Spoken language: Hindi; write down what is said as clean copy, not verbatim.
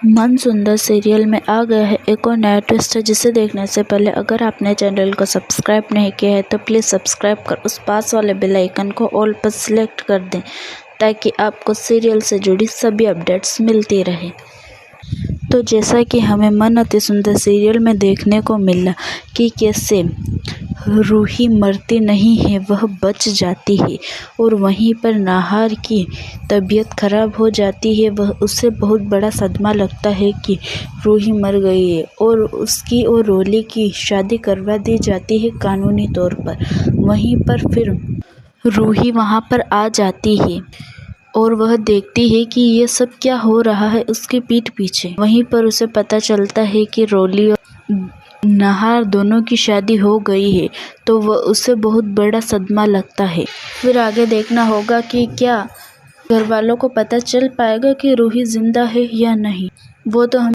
मन सुंदर सीरियल में आ गया है एक और नया ट्विस्ट है, जिसे देखने से पहले अगर आपने चैनल को सब्सक्राइब नहीं किया है तो प्लीज़ सब्सक्राइब कर उस पास वाले बेल आइकन को ऑल पर सिलेक्ट कर दें, ताकि आपको सीरियल से जुड़ी सभी अपडेट्स मिलती रहे। तो जैसा कि हमें मन अति सुंदर सीरियल में देखने को मिला कि कैसे रूही मरती नहीं है, वह बच जाती है और वहीं पर नाहर की तबीयत खराब हो जाती है। वह उसे बहुत बड़ा सदमा लगता है कि रूही मर गई है और उसकी और रोली की शादी करवा दी जाती है कानूनी तौर पर। वहीं पर फिर रूही वहां पर आ जाती है और वह देखती है कि ये सब क्या हो रहा है उसके पीठ पीछे। वहीं पर उसे पता चलता है कि रोली और नाहर दोनों की शादी हो गई है, तो वह उसे बहुत बड़ा सदमा लगता है। फिर आगे देखना होगा कि क्या घर वालों को पता चल पाएगा कि रूही जिंदा है या नहीं। वो तो हम